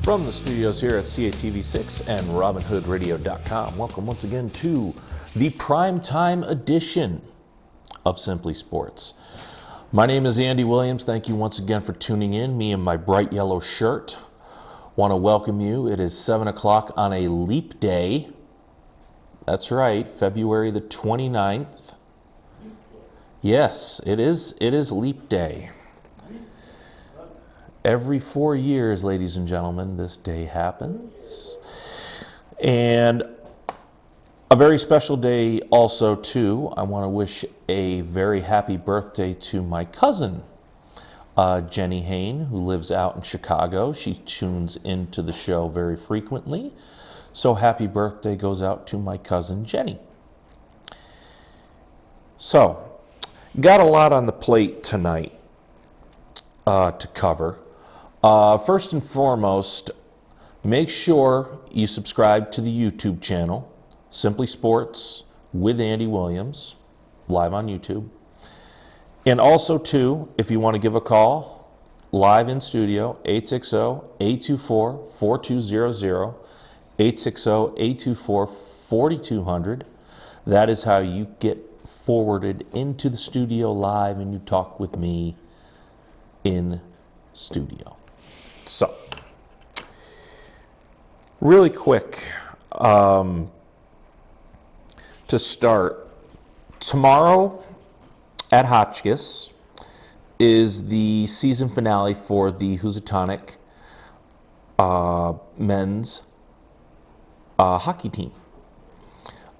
From the studios here at CATV6 and RobinHoodRadio.com, welcome once again to the primetime edition of Simply Sports. My name is Andy Williams. Thank you once again for tuning in. Me in my bright yellow shirt. Want to welcome you. It is 7 o'clock on a leap day. That's right, February the 29th. Yes, it is leap day. Every 4 years, ladies and gentlemen, this day happens. And a very special day also, too. I want to wish a very happy birthday to my cousin, Jenny Hain, who lives out in Chicago. She tunes into the show very frequently. So happy birthday goes out to my cousin, Jenny. So, got a lot on the plate tonight to cover. First and foremost, make sure you subscribe to the YouTube channel, Simply Sports with Andy Williams, live on YouTube. And also, too, if you want to give a call, live in studio, 860-824-4200, 860-824-4200. That is how you get forwarded into the studio live and you talk with me in studio. So, really quick, to start, tomorrow at Hotchkiss is the season finale for the Housatonic men's hockey team.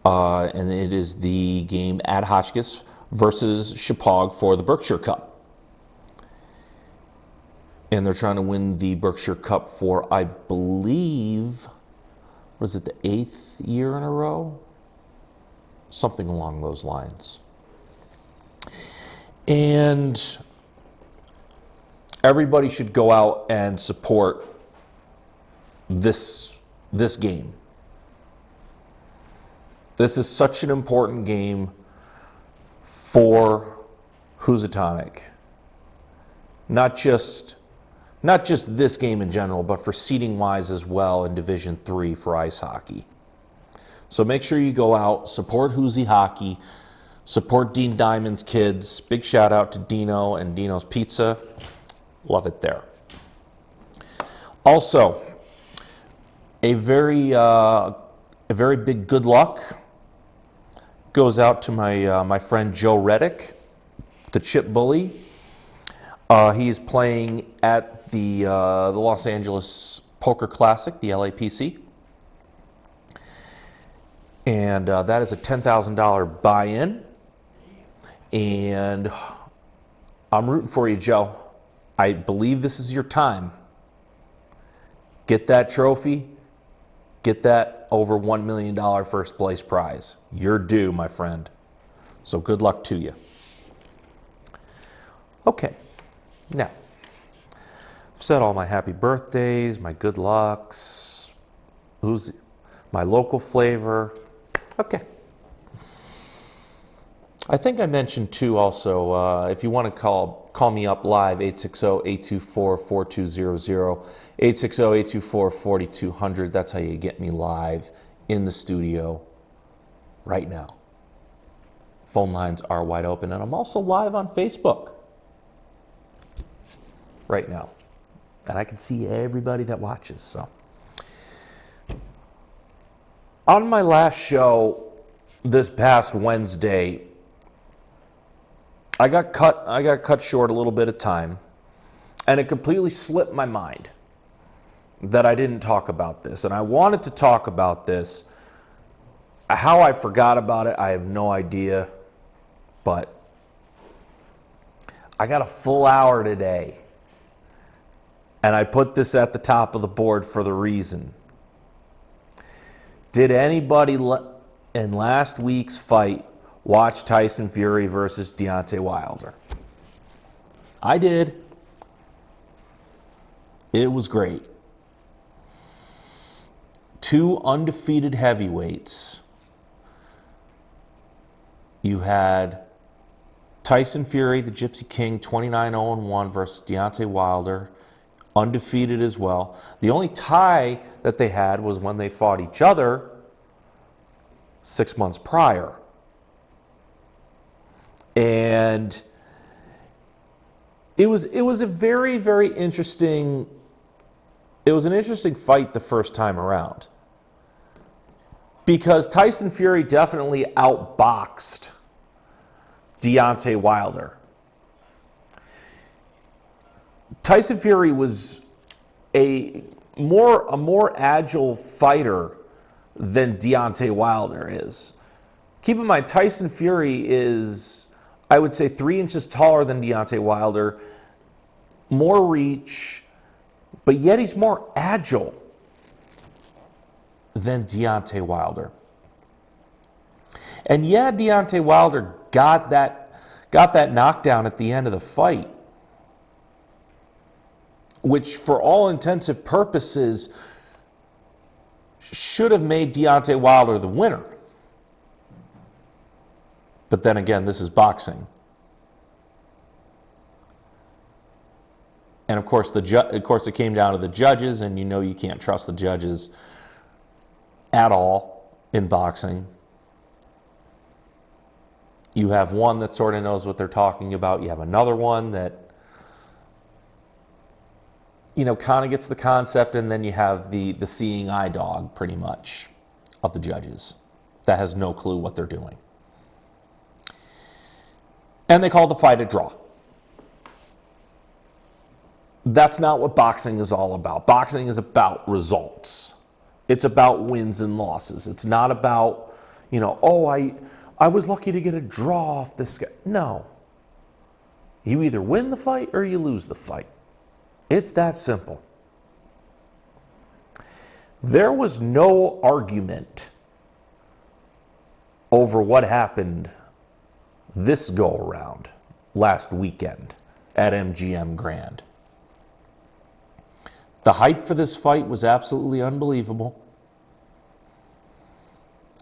And it is the game at Hotchkiss versus Chippewa for the Berkshire Cup. And they're trying to win the Berkshire Cup for, I believe, was it the 8th year in a row? Something along those lines. And everybody should go out and support this game. This is such an important game for Housatonic. Not just this game in general, but for seeding-wise as well in Division III for ice hockey. So make sure you go out, support Hoosie Hockey, support Dean Diamond's kids. Big shout out to Dino and Dino's Pizza. Love it there. Also, a very big good luck goes out to my friend Joe Reddick, the Chip Bully. He is playing at the Los Angeles Poker Classic, the LAPC. And that is a $10,000 buy-in. And I'm rooting for you, Joe. I believe this is your time. Get that trophy. Get that over $1 million first place prize. You're due, my friend. So good luck to you. Okay. Now, I've said all my happy birthdays, my good lucks, who's my local flavor. Okay. I think I mentioned too also, if you want to call me up live, 860-824-4200, 860-824-4200. That's how you get me live in the studio right now. Phone lines are wide open, and I'm also live on Facebook right now. And I can see everybody that watches. So, on my last show this past Wednesday, I got cut short a little bit of time, and it completely slipped my mind that I didn't talk about this. And I wanted to talk about this. How I forgot about it, I have no idea. But I got a full hour today. And I put this at the top of the board for the reason. Did anybody in last week's fight watch Tyson Fury versus Deontay Wilder? I did. It was great. Two undefeated heavyweights. You had Tyson Fury, the Gypsy King, 29-0-1 versus Deontay Wilder, undefeated as well. The only tie that they had was when they fought each other 6 months prior. And it was a very, very interesting, it was an interesting fight the first time around. Because Tyson Fury definitely outboxed Deontay Wilder. Tyson Fury was a more agile fighter than Deontay Wilder is. Keep in mind, Tyson Fury is, I would say, 3 inches taller than Deontay Wilder, more reach, but yet he's more agile than Deontay Wilder. And yeah, Deontay Wilder got that knockdown at the end of the fight, which for all intents and purposes should have made Deontay Wilder the winner. But then again, this is boxing. And of course, it came down to the judges, and you know you can't trust the judges at all in boxing. You have one that sort of knows what they're talking about. You have another one that, you know, kind of gets the concept, and then you have the seeing eye dog, pretty much, of the judges that has no clue what they're doing. And they called the fight a draw. That's not what boxing is all about. Boxing is about results. It's about wins and losses. It's not about, you know, oh, I was lucky to get a draw off this guy. No. You either win the fight or you lose the fight. It's that simple. There was no argument over what happened this go-around last weekend at MGM Grand. The hype for this fight was absolutely unbelievable.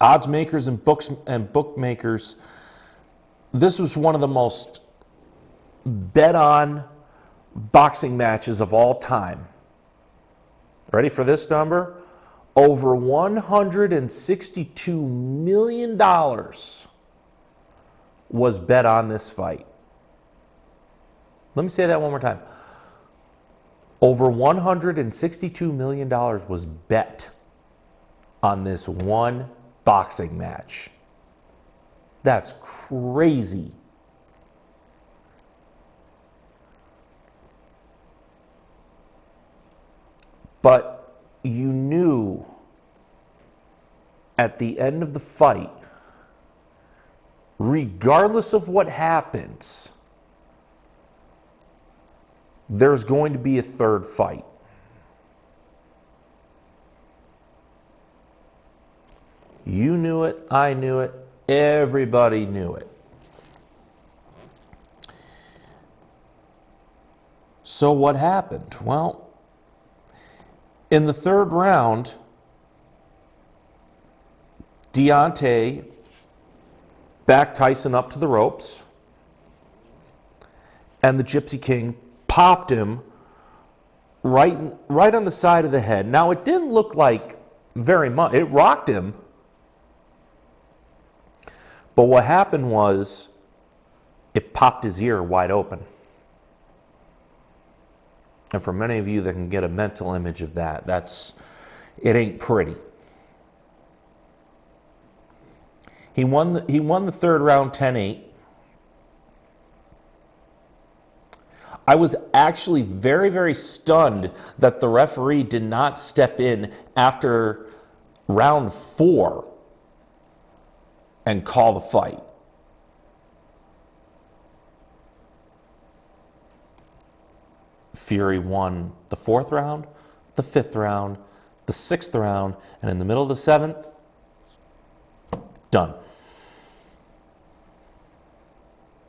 Odds makers and bookmakers, this was one of the most bet-on boxing matches of all time. Ready for this number? Over $162 million was bet on this fight. Let me say that one more time. Over $162 million was bet on this one boxing match. That's crazy. But you knew at the end of the fight, regardless of what happens, there's going to be a third fight. You knew it, I knew it, everybody knew it. So what happened? Well, in the third round, Deontay backed Tyson up to the ropes, and the Gypsy King popped him right on the side of the head. Now, it didn't look like very much. It rocked him. But what happened was it popped his ear wide open. And for many of you that can get a mental image of that, it ain't pretty. He won the third round 10-8. I was actually very, very stunned that the referee did not step in after round 4 and call the fight. Fury won the 4th round, the 5th round, the 6th round, and in the middle of the 7th, done.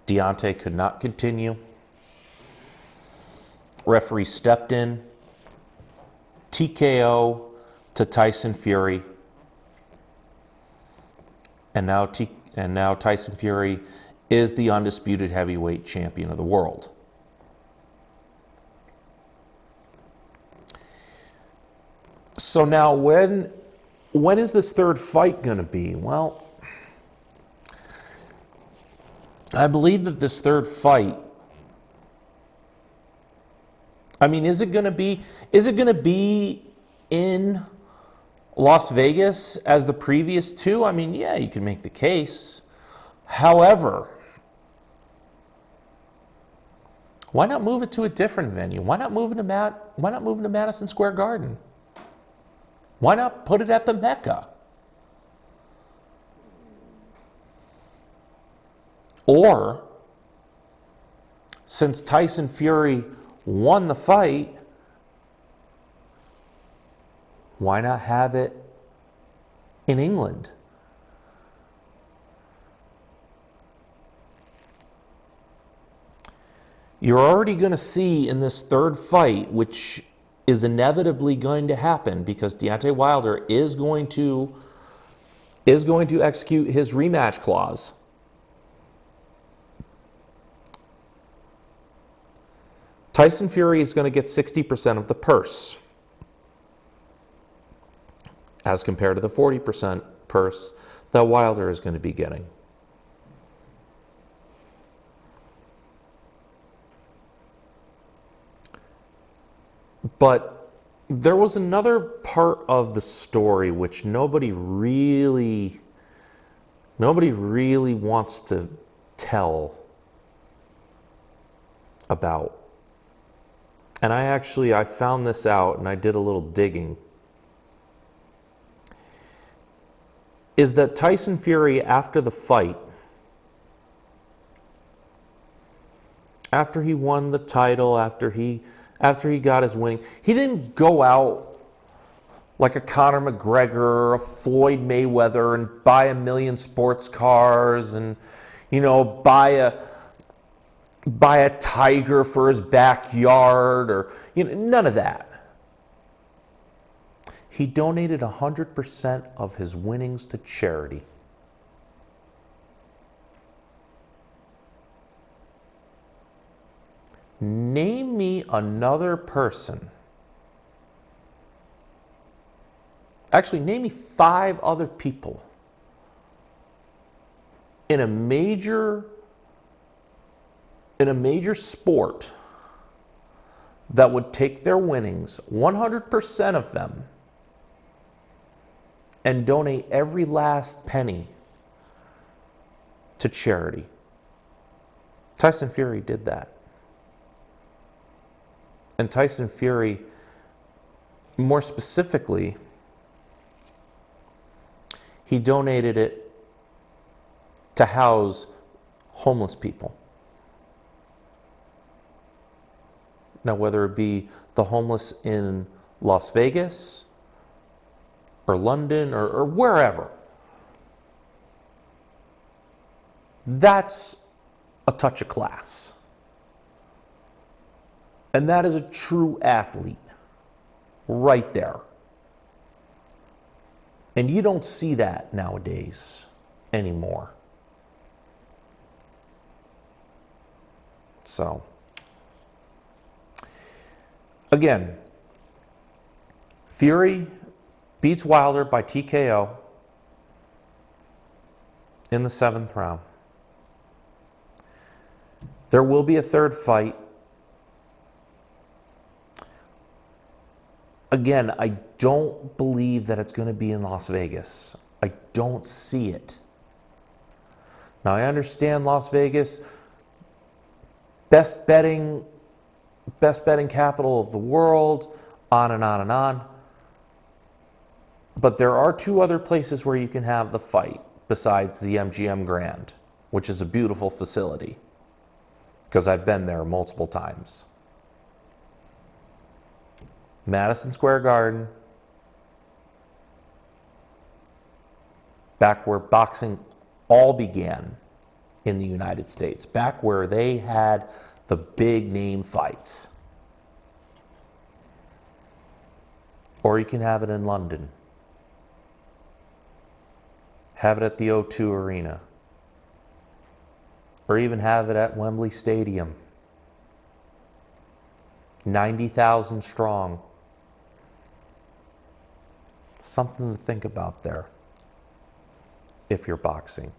Deontay could not continue. Referee stepped in, TKO to Tyson Fury, and now Tyson Fury is the undisputed heavyweight champion of the world. So now when is this third fight going to be? Well, I believe that this third fight, I mean, is it going to be in Las Vegas as the previous two? I mean, yeah, you can make the case. However, why not move it to a different venue? Why not move it to Madison Square Garden? Why not put it at the Mecca? Or, since Tyson Fury won the fight, why not have it in England? You're already going to see in this third fight, which is inevitably going to happen because Deontay Wilder is going to execute his rematch clause. Tyson Fury is going to get 60% of the purse as compared to the 40% purse that Wilder is going to be getting. But there was another part of the story which nobody really wants to tell about. And I found this out and I did a little digging. Is that Tyson Fury, after the fight, after he won the title, after he got his winning, he didn't go out like a Conor McGregor or a Floyd Mayweather and buy 1 million sports cars and, buy a tiger for his backyard or, none of that. He donated 100% of his winnings to charity. Name me another person. Actually, name me 5 other people in a major sport that would take their winnings, 100% of them, and donate every last penny to charity. Tyson Fury did that. And Tyson Fury, more specifically, he donated it to house homeless people. Now, whether it be the homeless in Las Vegas or London or wherever, that's a touch of class. And that is a true athlete right there. And you don't see that nowadays anymore. So, again, Fury beats Wilder by TKO in the 7th round. There will be a third fight. Again, I don't believe that it's going to be in Las Vegas. I don't see it. Now, I understand Las Vegas, best betting capital of the world, on and on and on. But there are 2 other places where you can have the fight besides the MGM Grand, which is a beautiful facility because I've been there multiple times. Madison Square Garden, back where boxing all began in the United States, back where they had the big name fights. Or you can have it in London. Have it at the O2 Arena. Or even have it at Wembley Stadium. 90,000 strong. Something to think about there if you're boxing.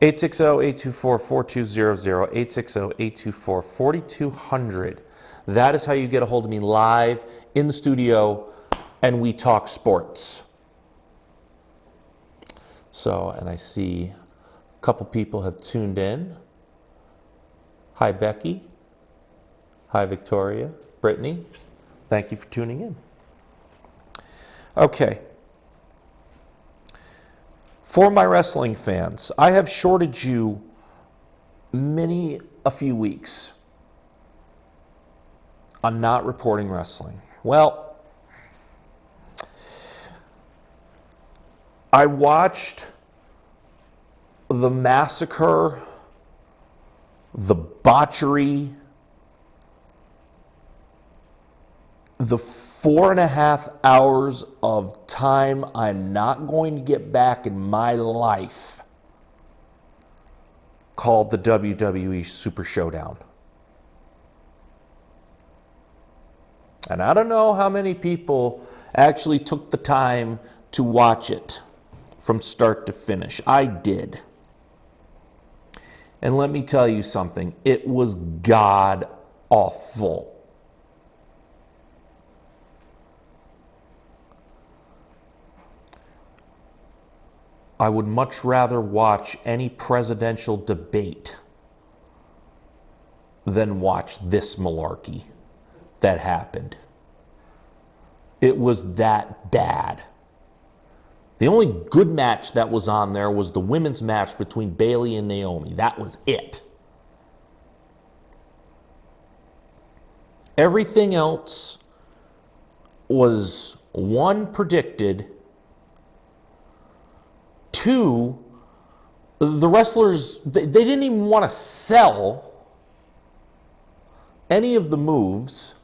860-824-4200, 860-824-4200. That is how you get a hold of me live in the studio, and we talk sports. So, and I see a couple people have tuned in. Hi, Becky. Hi, Victoria. Brittany. Thank you for tuning in. Okay. For my wrestling fans, I have shorted you a few weeks on not reporting wrestling. Well, I watched the massacre, the botchery, the 4.5 hours of time I'm not going to get back in my life called the WWE Super Showdown. And I don't know how many people actually took the time to watch it from start to finish. I did. And let me tell you something, it was god awful. I would much rather watch any presidential debate than watch this malarkey that happened. It was that bad. The only good match that was on there was the women's match between Bayley and Naomi. That was it. Everything else was, one, predicted. Two, the wrestlers, they didn't even want to sell any of the moves.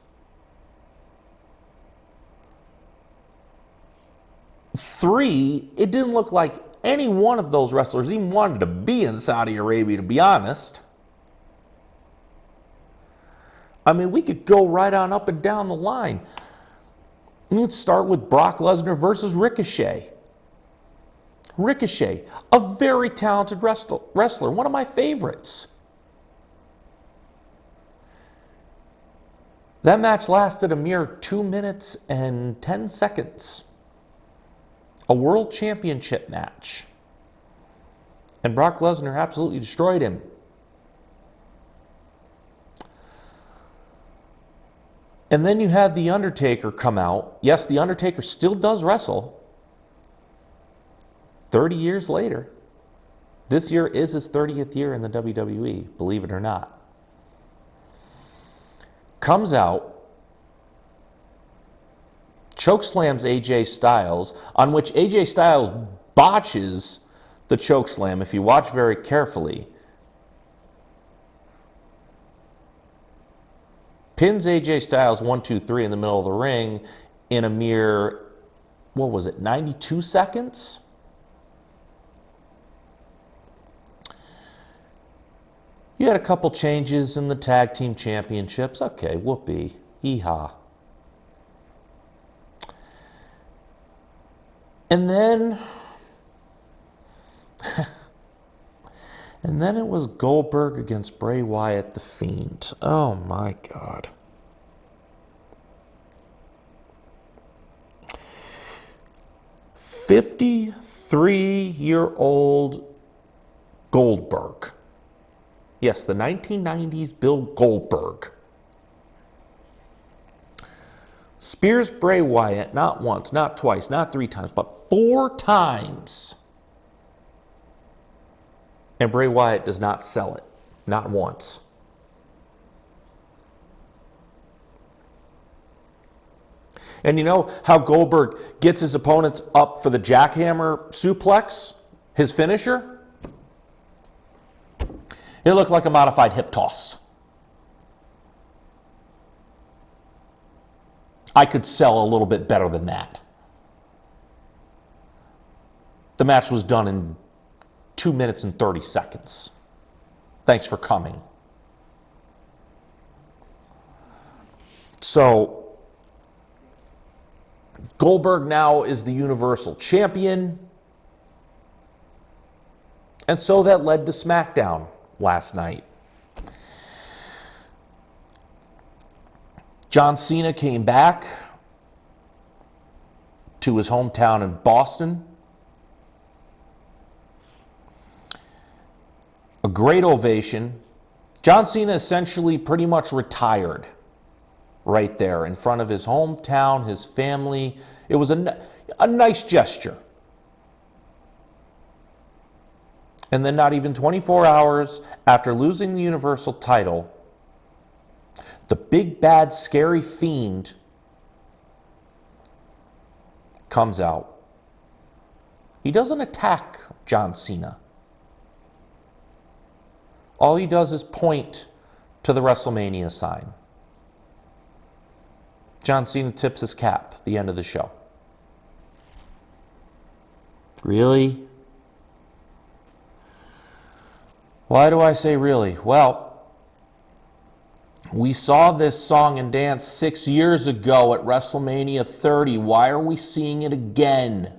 Three, it didn't look like any one of those wrestlers even wanted to be in Saudi Arabia, to be honest. I mean, we could go right on up and down the line. Let's start with Brock Lesnar versus Ricochet. Ricochet, a very talented wrestler, one of my favorites. That match lasted a mere 2 minutes and 10 seconds. A world championship match. And Brock Lesnar absolutely destroyed him. And then you had The Undertaker come out. Yes, The Undertaker still does wrestle. 30 years later. This year is his 30th year in the WWE, believe it or not. Comes out, chokeslams AJ Styles, on which AJ Styles botches the chokeslam if you watch very carefully. Pins AJ Styles 1, 2, 3 in the middle of the ring in a mere, 92 seconds? You had a couple changes in the tag team championships. Okay, whoopee. Hee-haw. And then it was Goldberg against Bray Wyatt, the Fiend. Oh my God. "53-year-old Goldberg." Yes, the 1990s Bill Goldberg spears Bray Wyatt not once, not twice, not 3 times, but 4 times. And Bray Wyatt does not sell it, not once. And you know how Goldberg gets his opponents up for the jackhammer suplex, his finisher? It looked like a modified hip toss. I could sell a little bit better than that. The match was done in 2 minutes and 30 seconds. Thanks for coming. So, Goldberg now is the Universal Champion. And so that led to SmackDown last night. John Cena came back to his hometown in Boston. A great ovation. John Cena essentially pretty much retired right there in front of his hometown, his family. It was a nice gesture. And then not even 24 hours after losing the Universal title, the big, bad, scary Fiend comes out. He doesn't attack John Cena. All he does is point to the WrestleMania sign. John Cena tips his cap at the end of the show. Really? Why do I say really? Well, we saw this song and dance 6 years ago at WrestleMania 30. Why are we seeing it again?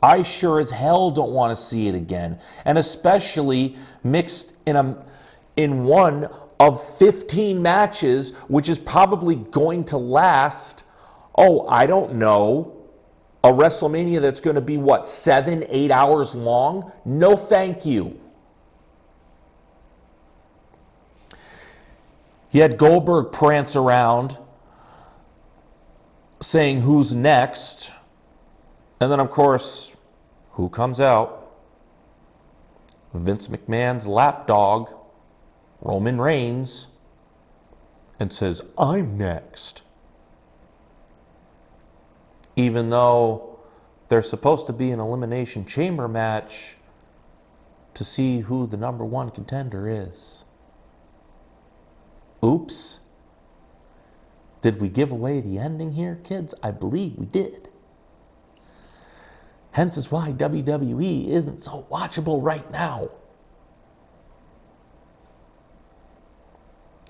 I sure as hell don't want to see it again. And especially mixed in one of 15 matches, which is probably going to last, I don't know, a WrestleMania that's going to be, 7, 8 hours long? No, thank you. He had Goldberg prance around saying, "Who's next?" And then, of course, who comes out? Vince McMahon's lapdog, Roman Reigns, and says, "I'm next." Even though there's supposed to be an Elimination Chamber match to see who the number one contender is. Oops. Did we give away the ending here, kids? I believe we did. Hence is why WWE isn't so watchable right now.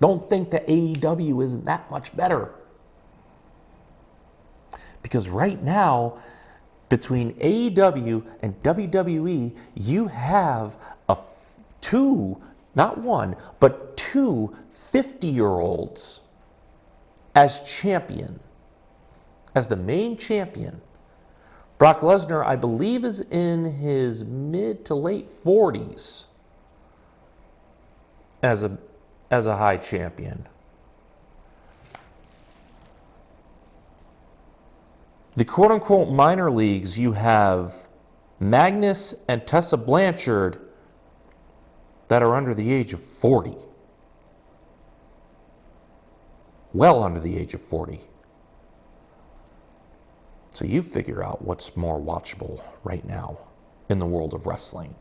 Don't think that AEW isn't that much better. Because right now, between AEW and WWE, you have not one, but two 50-year-olds as champion, as the main champion. Brock Lesnar, I believe, is in his mid to late 40s as a high champion. The quote-unquote minor leagues, you have Magnus and Tessa Blanchard that are under the age of 40. Well under the age of 40. So you figure out what's more watchable right now in the world of wrestling.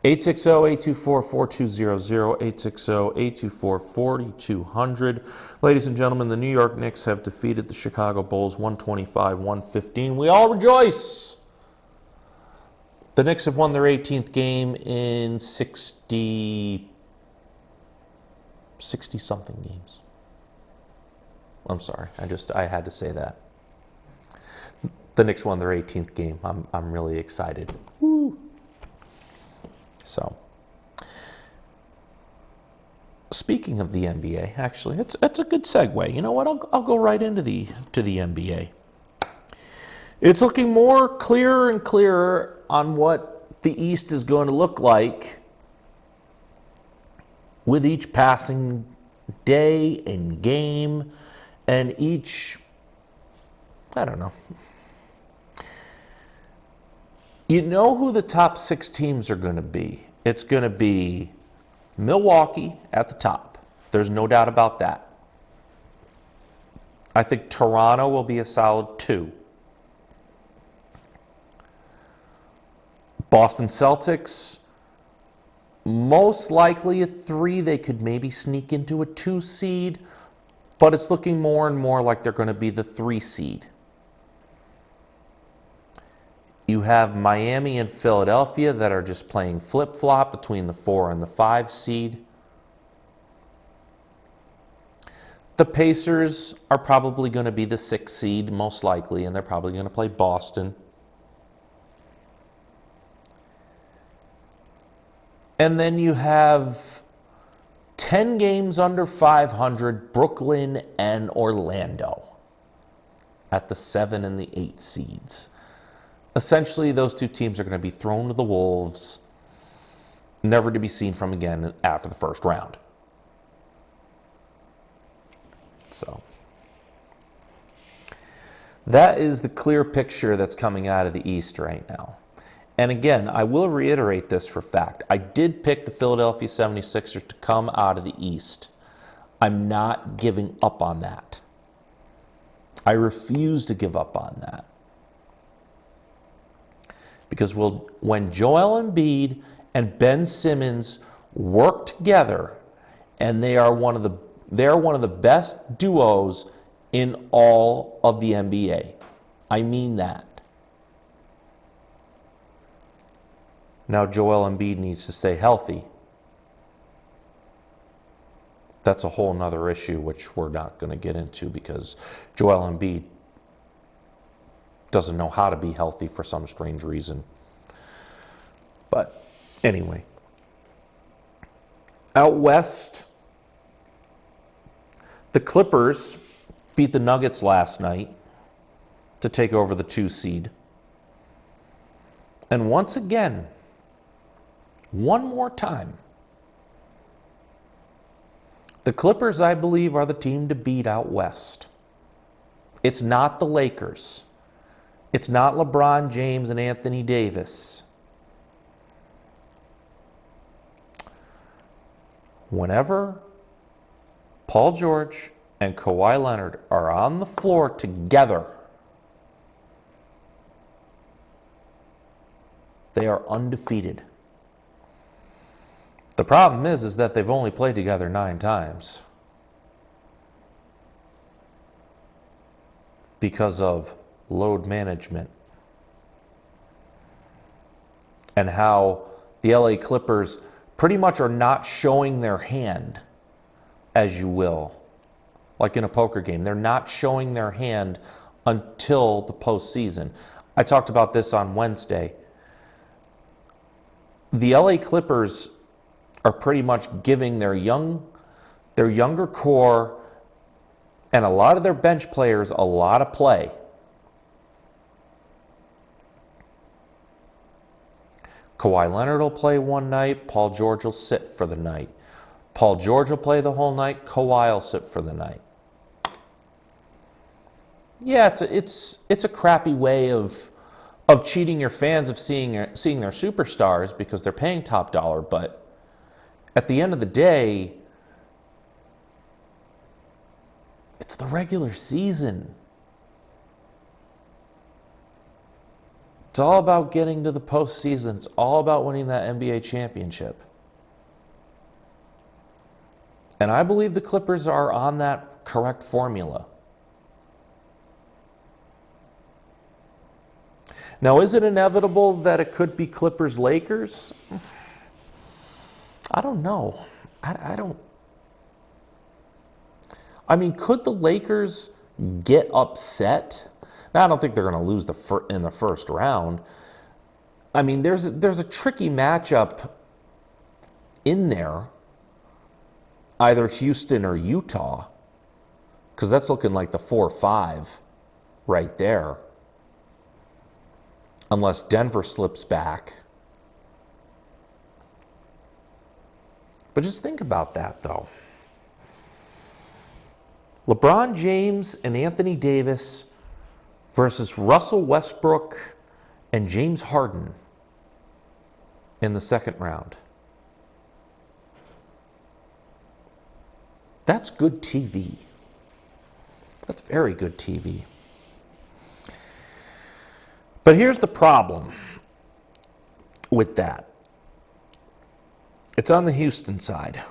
860-824-4200, 860-824-4200. Ladies and gentlemen, the New York Knicks have defeated the Chicago Bulls 125-115. We all rejoice! The Knicks have won their 18th game in 60-something games. I'm sorry, I had to say that. The Knicks won their 18th game. I'm really excited. Woo! So, speaking of the NBA, actually, it's a good segue. You know what? I'll go right into the NBA. It's looking more clearer and clearer on what the East is going to look like with each passing day and game and each, I don't know. You know who the top 6 teams are going to be. It's going to be Milwaukee at the top. There's no doubt about that. I think Toronto will be a solid 2. Boston Celtics, most likely a 3. They could maybe sneak into a 2 seed, but it's looking more and more like they're going to be the 3 seed. You have Miami and Philadelphia that are just playing flip-flop between the 4 and the 5 seed. The Pacers are probably going to be the 6th seed, most likely, and they're probably going to play Boston. And then you have 10 games under 500, Brooklyn and Orlando at the 7 and the 8 seeds. Essentially, those two teams are going to be thrown to the wolves, never to be seen from again after the first round. So that is the clear picture that's coming out of the East right now. And again, I will reiterate this for fact. I did pick the Philadelphia 76ers to come out of the East. I'm not giving up on that. I refuse to give up on that. Because when Joel Embiid and Ben Simmons work together, and they are one of the best duos in all of the NBA. I mean that. Now Joel Embiid needs to stay healthy. That's a whole nother issue which we're not going to get into because Joel Embiid doesn't know how to be healthy for some strange reason. But anyway, out west, the Clippers beat the Nuggets last night to take over the 2 seed. And once again, one more time, the Clippers, I believe, are the team to beat out west. It's not the Lakers. It's not LeBron James and Anthony Davis. Whenever Paul George and Kawhi Leonard are on the floor together, they are undefeated. The problem is that they've only played together 9 times because of load management and how the LA Clippers pretty much are not showing their hand, as you will, like in a poker game. They're not showing their hand until the postseason. I talked about this on Wednesday. The LA Clippers are pretty much giving their younger core and a lot of their bench players a lot of play. Kawhi Leonard will play one night, Paul George will sit for the night. Paul George will play the whole night, Kawhi will sit for the night. Yeah, it's a crappy way of cheating your fans of seeing their superstars because they're paying top dollar, but at the end of the day, it's the regular season. It's all about getting to the postseason. It's all about winning that NBA championship. And I believe the Clippers are on that correct formula. Now, is it inevitable that it could be Clippers-Lakers? I don't know. I mean, could the Lakers get upset? Now, I don't think they're going to lose in the first round. I mean, there's a tricky matchup in there, either Houston or Utah, because that's looking like the 4-5 right there, unless Denver slips back. But just think about that, though. LeBron James and Anthony Davis versus Russell Westbrook and James Harden in the second round. That's good TV. That's very good TV. But here's the problem with that. It's on the Houston side.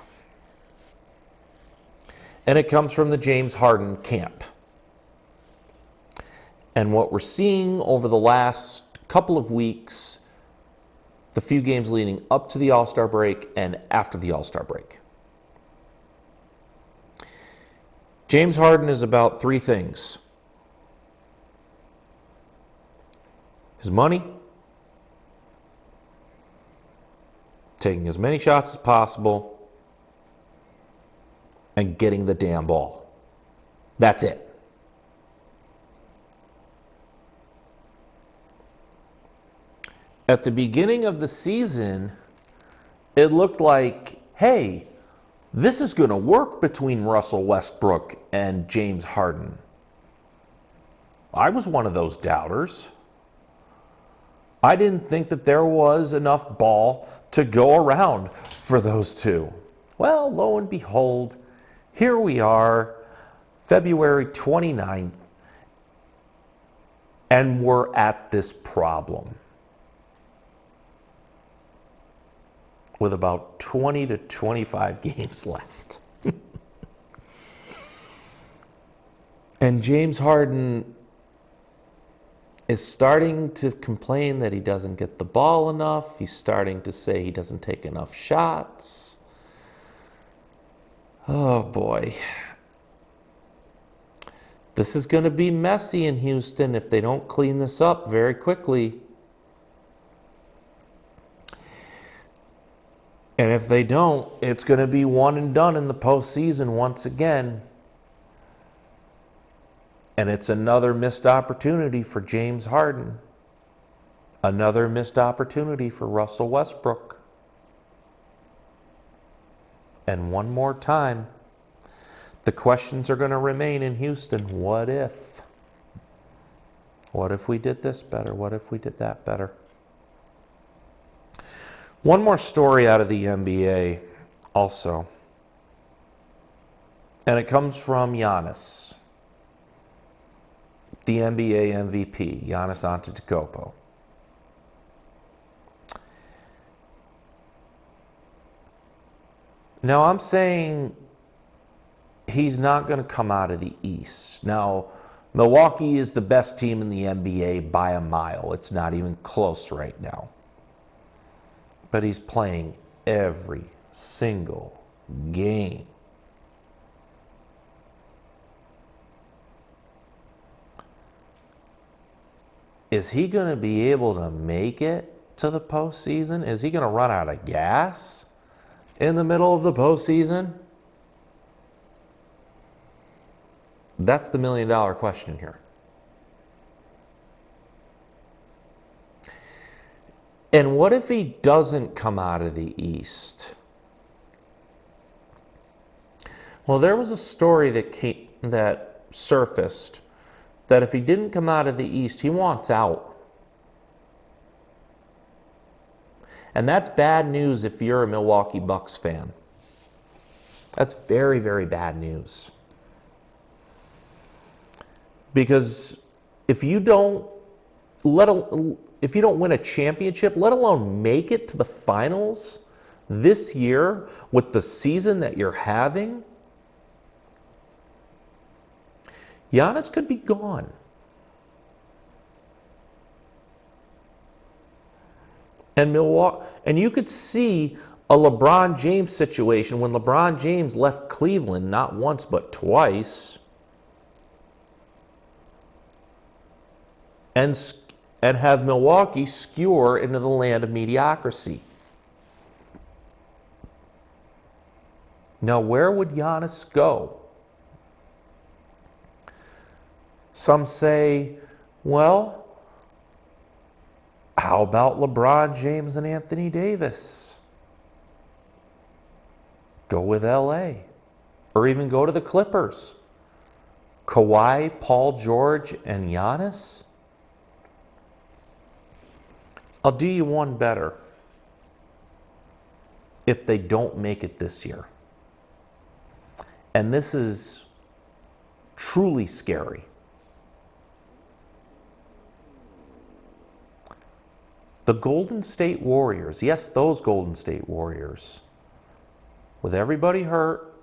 And it comes from the James Harden camp. And what we're seeing over the last couple of weeks, the few games leading up to the All-Star break and after the All-Star break. James Harden is about three things: his money, taking as many shots as possible, and getting the damn ball. That's it. At the beginning of the season, it looked like, hey, this is going to work between Russell Westbrook and James Harden. I was one of those doubters. I didn't think that there was enough ball to go around for those two. Well, lo and behold, here we are, February 29th, and we're at this problem. With about 20 to 25 games left. And James Harden is starting to complain that he doesn't get the ball enough. He's starting to say he doesn't take enough shots. Oh boy. This is going to be messy in Houston if they don't clean this up very quickly. And if they don't, it's going to be one and done in the postseason once again. And it's another missed opportunity for James Harden. Another missed opportunity for Russell Westbrook. And one more time, the questions are going to remain in Houston. What if? What if we did this better? What if we did that better? One more story out of the NBA also. And it comes from Giannis, the NBA MVP, Giannis Antetokounmpo. Now, I'm saying he's not going to come out of the East. Now, Milwaukee is the best team in the NBA by a mile. It's not even close right now. But he's playing every single game. Is he going to be able to make it to the postseason? Is he going to run out of gas in the middle of the postseason? That's the million-dollar question here. And what if he doesn't come out of the East? Well, there was a story that surfaced that if he didn't come out of the East, he wants out. And that's bad news if you're a Milwaukee Bucks fan. That's very, very bad news. Because if you don't win a championship, let alone make it to the finals this year with the season that you're having, Giannis could be gone. And you could see a LeBron James situation when LeBron James left Cleveland not once but twice, and have Milwaukee skewer into the land of mediocrity. Now, where would Giannis go? Some say, well, how about LeBron James and Anthony Davis? Go with LA. Or even go to the Clippers. Kawhi, Paul George, and Giannis? I'll do you one better. If they don't make it this year. And this is truly scary. The Golden State Warriors, yes, those Golden State Warriors, with everybody hurt,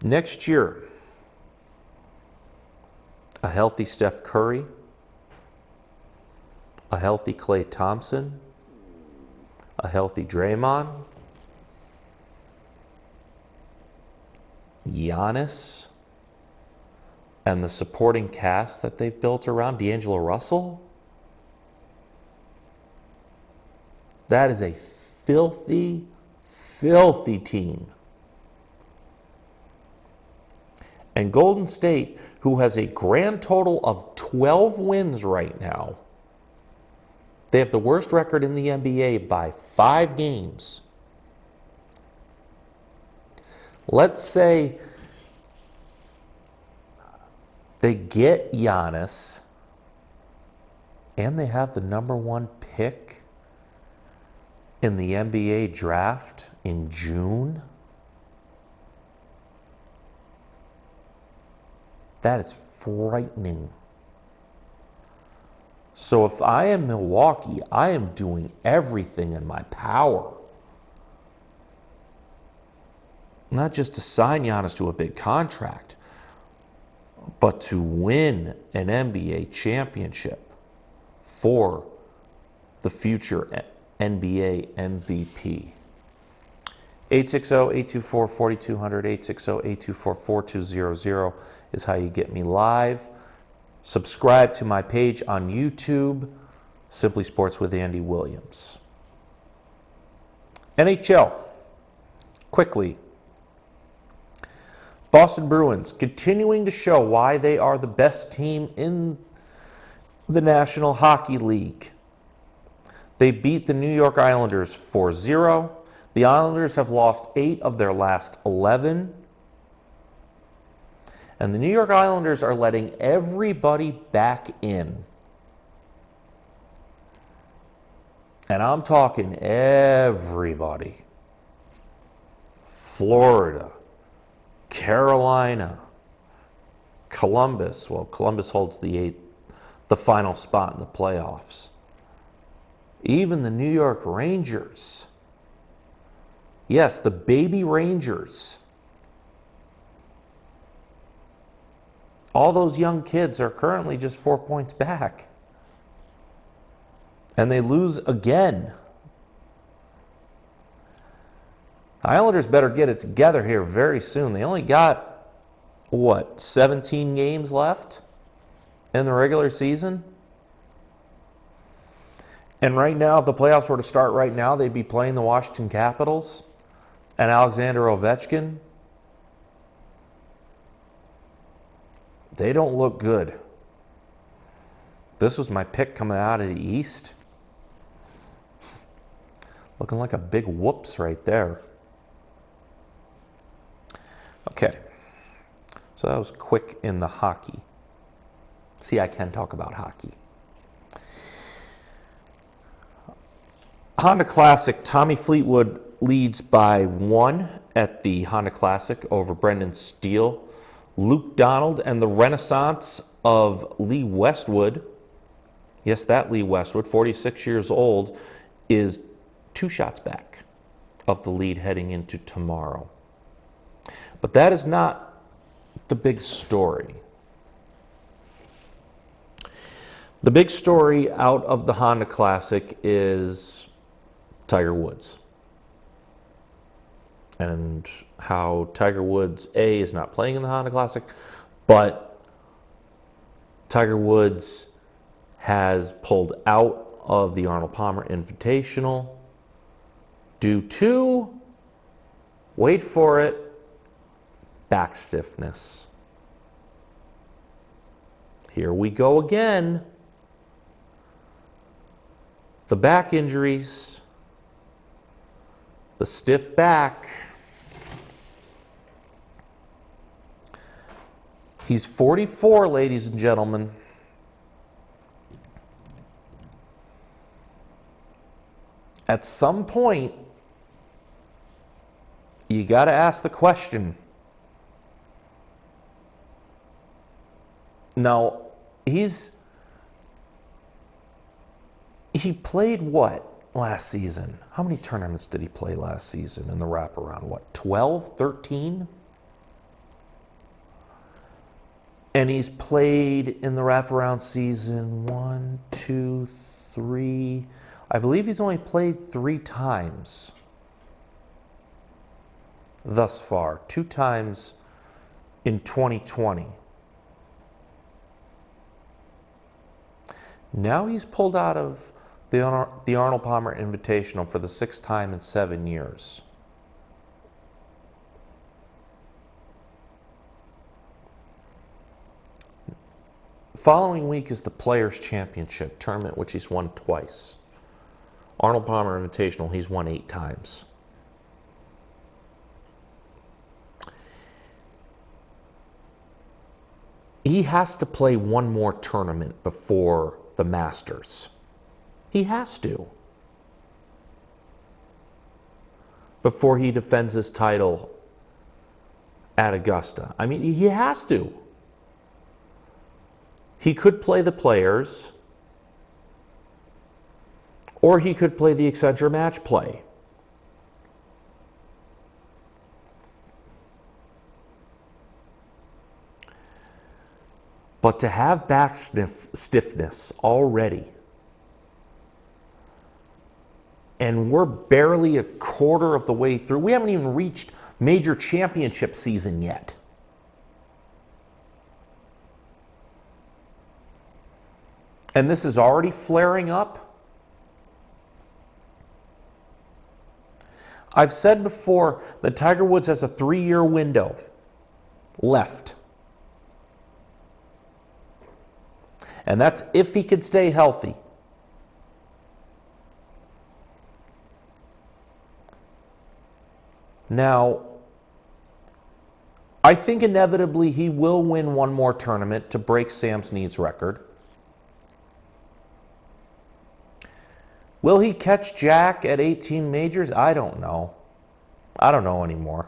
next year, a healthy Steph Curry, a healthy Klay Thompson, a healthy Draymond, Giannis and the supporting cast that they've built around D'Angelo Russell, that is a filthy, filthy team. And Golden State, who has a grand total of 12 wins right now, they have the worst record in the NBA by 5 games. Let's say they get Giannis and they have the number 1 pick in the NBA draft in June. That is frightening. So if I am Milwaukee, I am doing everything in my power. Not just to sign Giannis to a big contract, but to win an NBA championship for the future NBA MVP. 860-824-4200, 860-824-4200 is how you get me live. Subscribe to my page on YouTube, Simply Sports with Andy Williams. NHL, quickly. Boston Bruins continuing to show why they are the best team in the National Hockey League. They beat the New York Islanders 4-0. The Islanders have lost 8 of their last 11. And the New York Islanders are letting everybody back in. And I'm talking everybody. Florida, Carolina, Columbus. Well, Columbus holds the final spot in the playoffs. Even the New York Rangers. Yes, the baby Rangers. All those young kids are currently just 4 points back. And they lose again. The Islanders better get it together here very soon. They only got, 17 games left in the regular season? And right now, if the playoffs were to start right now, they'd be playing the Washington Capitals and Alexander Ovechkin. They don't look good. This was my pick coming out of the East. Looking like a big whoops right there. Okay. So that was quick in the hockey. See, I can talk about hockey. Honda Classic, Tommy Fleetwood leads by 1 at the Honda Classic over Brendan Steele. Luke Donald and the renaissance of Lee Westwood, yes, that Lee Westwood, 46 years old, is 2 shots back of the lead heading into tomorrow. But that is not the big story. The big story out of the Honda Classic is Tiger Woods. And how Tiger Woods, A, is not playing in the Honda Classic, but Tiger Woods has pulled out of the Arnold Palmer Invitational due to, wait for it, back stiffness. Here we go again. The back injuries, the stiff back. He's 44, ladies and gentlemen. At some point, you got to ask the question. Now, he played what last season? How many tournaments did he play last season in the wraparound? 12, 13? And he's played in the wraparound season 1, 2, 3. I believe he's only played 3 times thus far. 2 times in 2020. Now he's pulled out of the Arnold Palmer Invitational for the 6th time in 7 years. Following week is the Players' Championship tournament, which he's won twice. Arnold Palmer Invitational, he's won 8 times. He has to play one more tournament before the Masters. He has to. Before he defends his title at Augusta. I mean, he has to. He could play the Players, or he could play the Accenture match play. But to have back stiffness already, and we're barely a quarter of the way through. We haven't even reached major championship season yet. And this is already flaring up. I've said before that Tiger Woods has a 3-year window left. And that's if he could stay healthy. Now, I think inevitably he will win one more tournament to break Sam Snead's record. Will he catch Jack at 18 majors? I don't know. I don't know anymore.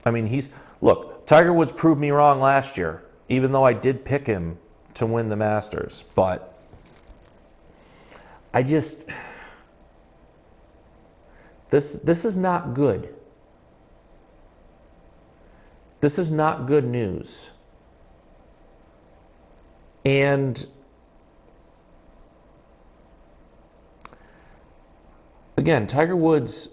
I mean, look, Tiger Woods proved me wrong last year, even though I did pick him to win the Masters. But I just, this is not good. This is not good news. And again, Tiger Woods,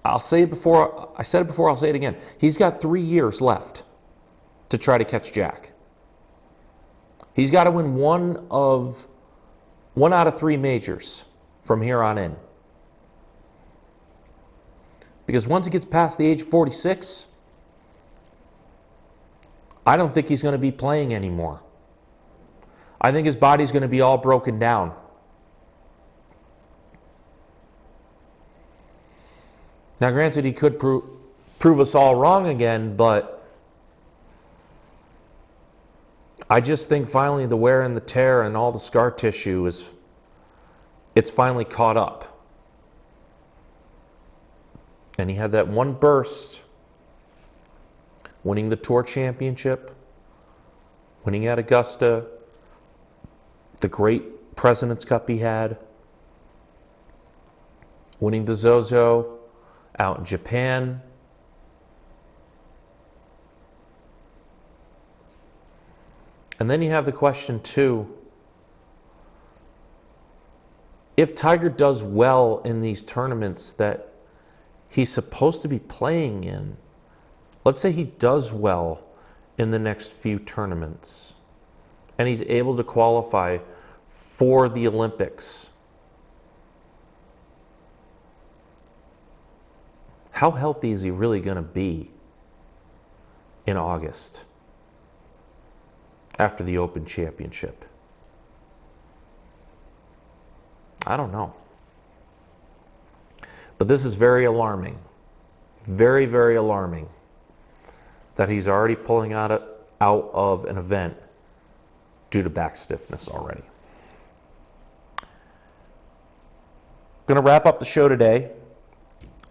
I'll say it before, I said it before, I'll say it again. He's got 3 years left to try to catch Jack. He's got to win one out of 3 majors from here on in. Because once he gets past the age of 46, I don't think he's going to be playing anymore. I think his body's going to be all broken down. Now, granted, he could prove us all wrong again, but I just think finally the wear and the tear and all the scar tissue it's finally caught up. And he had that one burst, winning the Tour Championship, winning at Augusta, the great President's Cup he had, winning the Zozo out in Japan. And then you have the question too, if Tiger does well in these tournaments that he's supposed to be playing in, let's say he does well in the next few tournaments and he's able to qualify for the Olympics, how healthy is he really going to be in August after the Open Championship? I don't know. But this is very alarming. Very, very alarming that he's already pulling out of an event due to back stiffness already. Going to wrap up the show today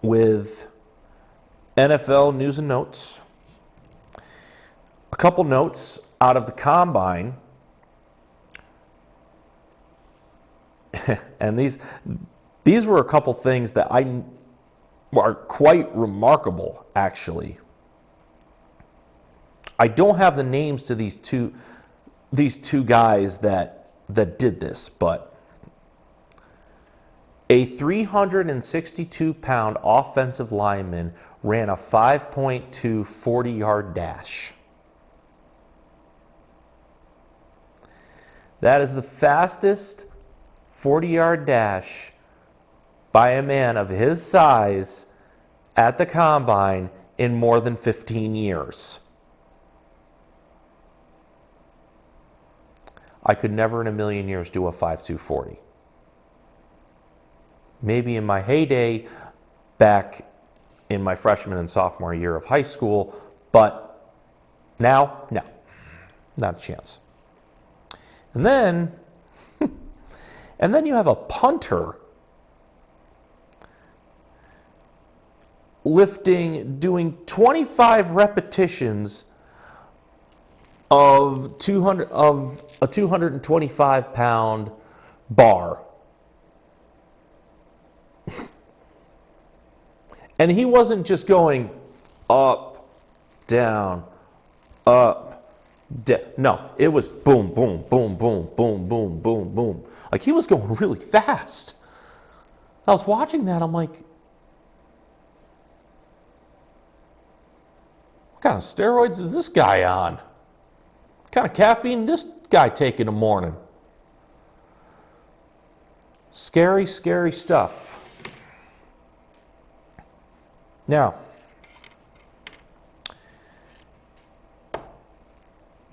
with NFL news and notes. A couple notes out of the Combine. And these were a couple things that are quite remarkable, actually. I don't have the names to these two guys that did this, but A 362-pound offensive lineman ran a 5.2 40-yard dash. That is the fastest 40-yard dash by a man of his size at the combine in more than 15 years. I could never in a million years do a 5.2 40. Maybe in my heyday back in my freshman and sophomore year of high school, but now, no, not a chance. And then you have a punter doing 25 repetitions of a 225-pound bar. And he wasn't just going up, down, up, down. No, it was boom, boom, boom, boom, boom, boom, boom, boom. Like, he was going really fast. I was watching that, I'm like, what kind of steroids is this guy on? What kind of caffeine this guy take in the morning? Scary, scary stuff. Now,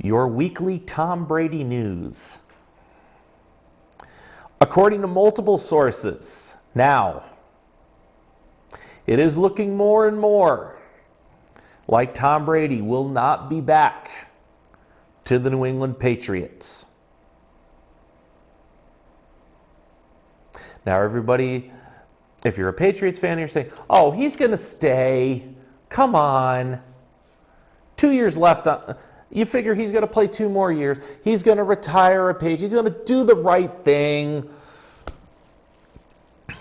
your weekly Tom Brady news. According to multiple sources, now, it is looking more and more like Tom Brady will not be back to the New England Patriots. Now, everybody, if you're a Patriots fan, you're saying, oh, he's going to stay. Come on. 2 years left. You figure he's going to play 2 more years. He's going to retire a Patriot. He's going to do the right thing.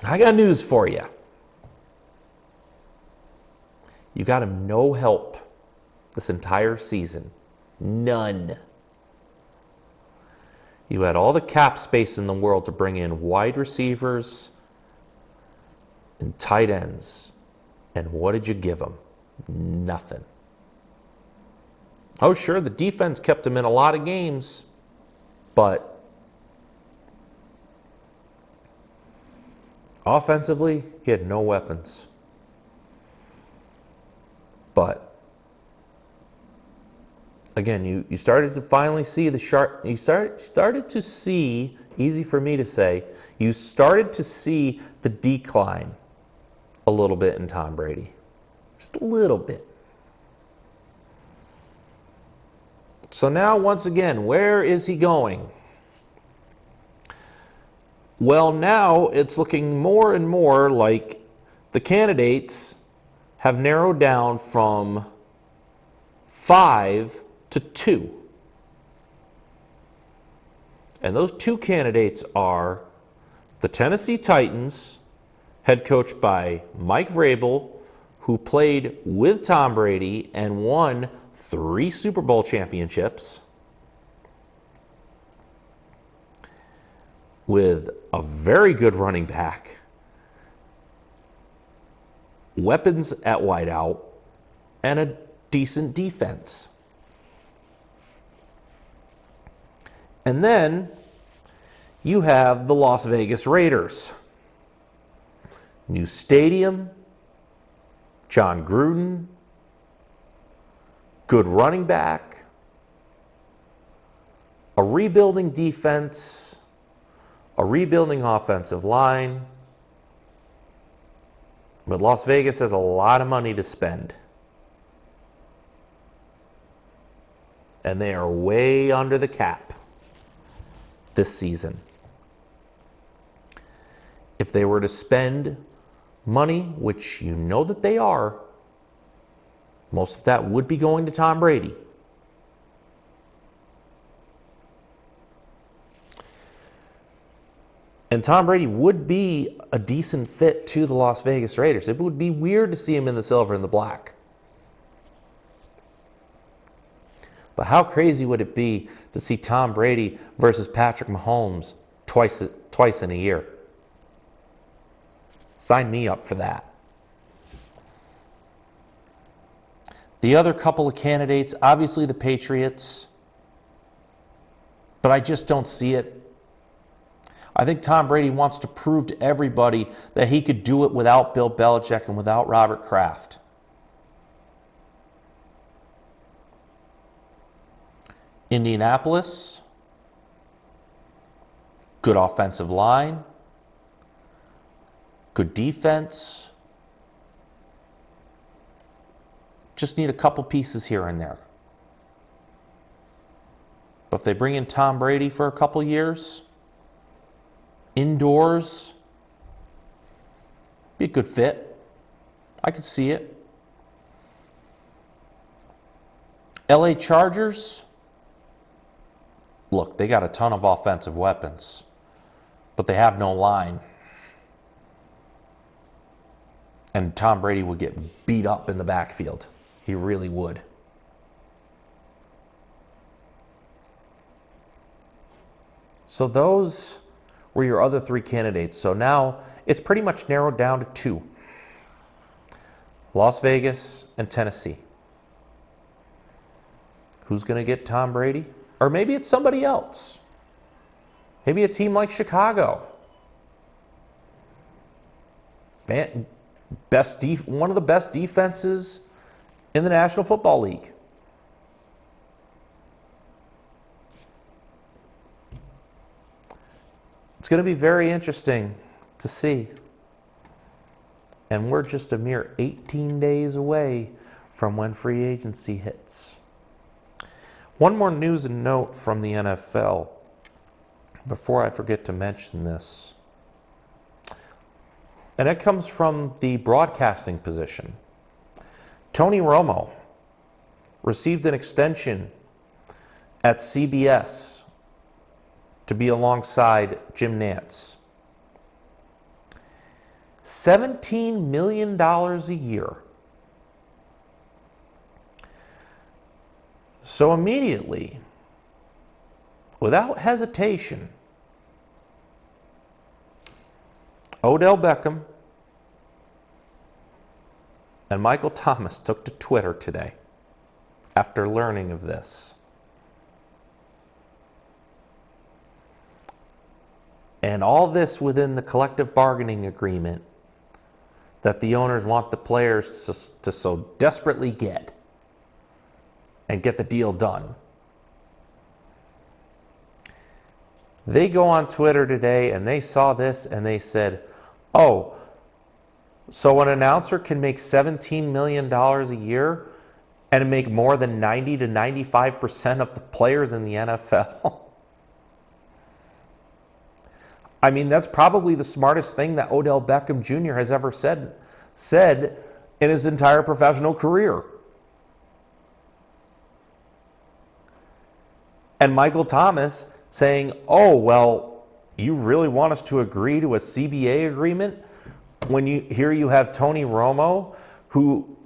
I got news for you. You got him no help this entire season. None. You had all the cap space in the world to bring in wide receivers and tight ends. And what did you give him? Nothing. Oh, sure, the defense kept him in a lot of games, but offensively, he had no weapons. But again, you started to finally see the sharp. You started to see, easy for me to say, you started to see the decline a little bit in Tom Brady. Just a little bit. So now, once again, where is he going? Well, now it's looking more and more like the candidates have narrowed down from 5 to 2. And those 2 candidates are the Tennessee Titans, head coached by Mike Vrabel, who played with Tom Brady and won 3 Super Bowl championships, with a very good running back, weapons at wideout, and a decent defense. And then you have the Las Vegas Raiders. New stadium, John Gruden, good running back, a rebuilding defense, a rebuilding offensive line. But Las Vegas has a lot of money to spend. And they are way under the cap this season. If they were to spend money, which you know that they are, most of that would be going to Tom Brady. And Tom Brady would be a decent fit to the Las Vegas Raiders. It would be weird to see him in the silver and the black. But how crazy would it be to see Tom Brady versus Patrick Mahomes twice in a year? Sign me up for that. The other couple of candidates, obviously the Patriots, but I just don't see it. I think Tom Brady wants to prove to everybody that he could do it without Bill Belichick and without Robert Kraft. Indianapolis, good offensive line, good defense. Just need a couple pieces here and there. But if they bring in Tom Brady for a couple years, indoors, be a good fit. I could see it. LA Chargers, look, they got a ton of offensive weapons, but they have no line. And Tom Brady would get beat up in the backfield. He really would. So those were your other three candidates. So now it's pretty much narrowed down to two. Las Vegas and Tennessee. Who's going to get Tom Brady? Or maybe it's somebody else. Maybe a team like Chicago. One of the best defenses in the National Football League. It's going to be very interesting to see. And we're just a mere 18 days away from when free agency hits. One more news and note from the NFL before I forget to mention this. And it comes from the broadcasting position. Tony Romo received an extension at CBS to be alongside Jim Nantz. $17 million a year. So immediately, without hesitation, Odell Beckham and Michael Thomas took to Twitter today after learning of this. And all this within the collective bargaining agreement that the owners want the players to so desperately get and get the deal done. They go on Twitter today and they saw this and they said, oh, so an announcer can make $17 million a year and make more than 90 to 95% of the players in the NFL? I mean, that's probably the smartest thing that Odell Beckham Jr. has ever said in his entire professional career. And Michael Thomas saying, oh, well, you really want us to agree to a CBA agreement when you have Tony Romo, who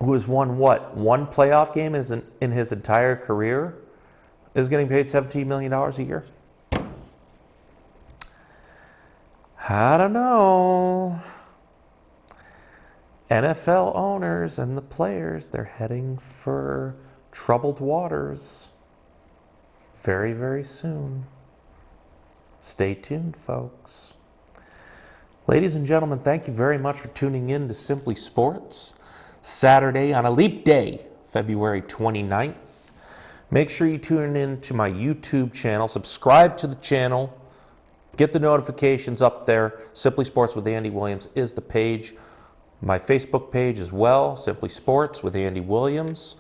has won what, one playoff game in his entire career, is getting paid $17 million a year? I don't know. NFL owners and the players, they're heading for troubled waters very, very soon. Stay tuned, folks. Ladies and gentlemen, thank you very much for tuning in to Simply Sports. Saturday on a leap day, February 29th. Make sure you tune in to my YouTube channel. Subscribe to the channel. Get the notifications up there. Simply Sports with Andy Williams is the page. My Facebook page as well, Simply Sports with Andy Williams.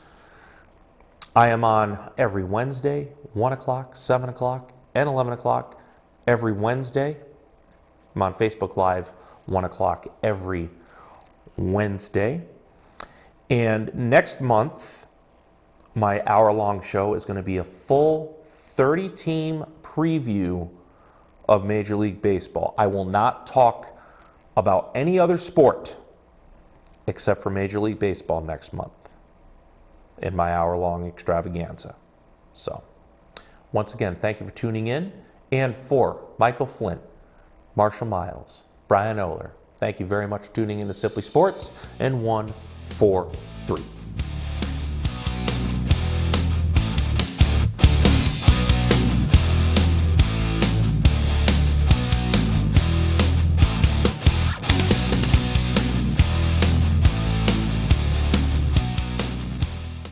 I am on every Wednesday, 1 o'clock, 7 o'clock, and 11 o'clock every Wednesday. I'm on Facebook Live, 1 o'clock every Wednesday. And next month, my hour-long show is going to be a full 30-team preview of Major League Baseball. I will not talk about any other sport except for Major League Baseball next month in my hour-long extravaganza. So, once again, thank you for tuning in. And for Michael Flint, Marshall Miles, Brian Oler, Thank you very much for tuning in to Simply Sports, and 1, 4, 3.